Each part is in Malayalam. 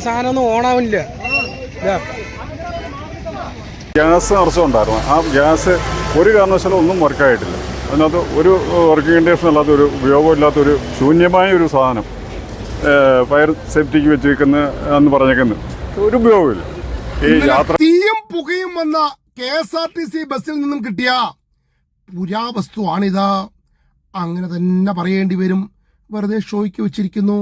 സാധനം ഒന്നും ഓണാവില്ല. ഗ്യാസ് നിറച്ചുണ്ടായിരുന്നു. ആ ഗ്യാസ് ഒരു കാരണവശാലും ഒന്നും വർക്കായിട്ടില്ല. അതിനകത്ത് ഒരു വർക്കിംഗ് കണ്ടീഷൻ അല്ലാത്ത ഒരു ഉപയോഗമില്ലാത്തൊരു ശൂന്യമായ ഒരു സാധനം ഫയർ സേഫ്റ്റിക്ക് വെച്ചിരിക്കുന്ന എന്ന് പറഞ്ഞേക്കുന്നത് ഒരു ഉപയോഗമില്ല. ഈ യാത്ര തീയും പുകയും വന്ന KSRTC ബസ്സിൽ നിന്നും കിട്ടിയ പുരാവസ്തുവാണിത്. അങ്ങനെ തന്നെ പറയേണ്ടി വരും. വെറുതെ ഷോയ്ക്ക് വെച്ചിരിക്കുന്നു.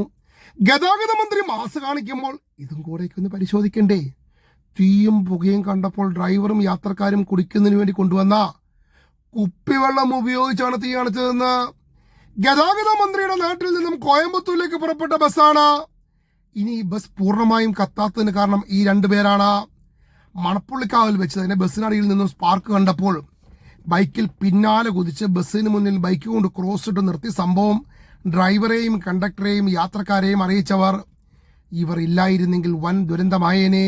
ഗതാഗത മന്ത്രി മാസ് കാണിക്കുമ്പോൾ ഇതും കൂടെയൊക്കെ ഒന്ന് പരിശോധിക്കണ്ടേ? തീയും പുകയും കണ്ടപ്പോൾ ഡ്രൈവറും യാത്രക്കാരും കുടിക്കുന്നതിന് വേണ്ടി കൊണ്ടുവന്ന കുപ്പിവെള്ളം ഉപയോഗിച്ചാണ് തീ കാണിച്ചതെന്ന്. ഗതാഗത മന്ത്രിയുടെ നാട്ടിൽ നിന്നും കോയമ്പത്തൂരിലേക്ക് പുറപ്പെട്ട ബസ്സാണ്. ഇനി ഈ ബസ് പൂർണ്ണമായും കത്താത്തതിന് കാരണം ഈ രണ്ടുപേരാണ്. മണപ്പുള്ളിക്കാവിൽ വെച്ച് തന്നെ ബസ്സിനടിയിൽ നിന്നും സ്പാർക്ക് കണ്ടപ്പോൾ ബൈക്കിൽ പിന്നാലെ കുതിച്ച് ബസ്സിന് മുന്നിൽ ബൈക്ക് കൊണ്ട് ക്രോസ് ഇട്ട് നിർത്തി സംഭവം ഡ്രൈവറെയും കണ്ടക്ടറെയും യാത്രക്കാരെയും അറിയിച്ചവർ. ഇവർ ഇല്ലായിരുന്നെങ്കിൽ വൻ ദുരന്തമായേനെ.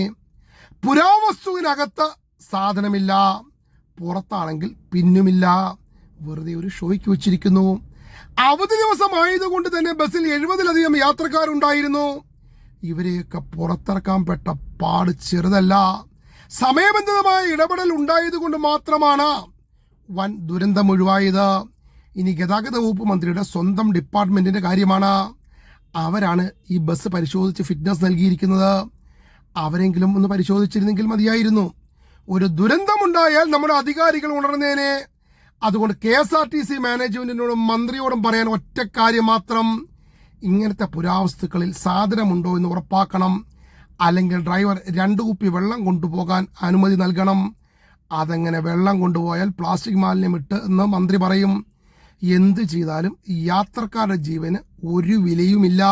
പുരാവസ്തുവിനകത്ത് സാധനമില്ല, പുറത്താണെങ്കിൽ പിന്നുമില്ല. വെറുതെ ഒരു ഷോയ്ക്ക് വെച്ചിരിക്കുന്നു. അവധി ദിവസമായതുകൊണ്ട് തന്നെ ബസ്സിൽ 70-ലധികം യാത്രക്കാരുണ്ടായിരുന്നു. ഇവരെയൊക്കെ പുറത്തിറക്കാൻ പെട്ട പാട് ചെറുതല്ല. സമയബന്ധിതമായ ഇടപെടൽ ഉണ്ടായതുകൊണ്ട് മാത്രമാണ് വൻ ദുരന്തം ഒഴിവായത്. ഇനി ഗതാഗത വകുപ്പ് മന്ത്രിയുടെ സ്വന്തം ഡിപ്പാർട്ട്മെന്റിന്റെ കാര്യമാണ്. അവരാണ് ഈ ബസ് പരിശോധിച്ച് ഫിറ്റ്നസ് നൽകിയിരിക്കുന്നത്. അവരെങ്കിലും ഒന്ന് പരിശോധിച്ചിരുന്നെങ്കിൽ മതിയായിരുന്നു. ഒരു ദുരന്തമുണ്ടായാൽ നമ്മുടെ അധികാരികൾ ഉണർന്നേനെ. അതുകൊണ്ട് KSRTC മാനേജ്മെന്റിനോടും മന്ത്രിയോടും പറയാൻ ഒറ്റ കാര്യം മാത്രം: ഇങ്ങനത്തെ പുരാവസ്തുക്കളിൽ സാധനമുണ്ടോ എന്ന് ഉറപ്പാക്കണം. അല്ലെങ്കിൽ ഡ്രൈവർ 2 കുപ്പി വെള്ളം കൊണ്ടുപോകാൻ അനുമതി നൽകണം. അതെങ്ങനെ വെള്ളം കൊണ്ടുപോയാൽ പ്ലാസ്റ്റിക് മാലിന്യം ഇട്ട് എന്ന് മന്ത്രി പറയും. എന്ത് ചെയ്താലും യാത്രക്കാരുടെ ജീവന് ഒരു വിലയുമില്ല.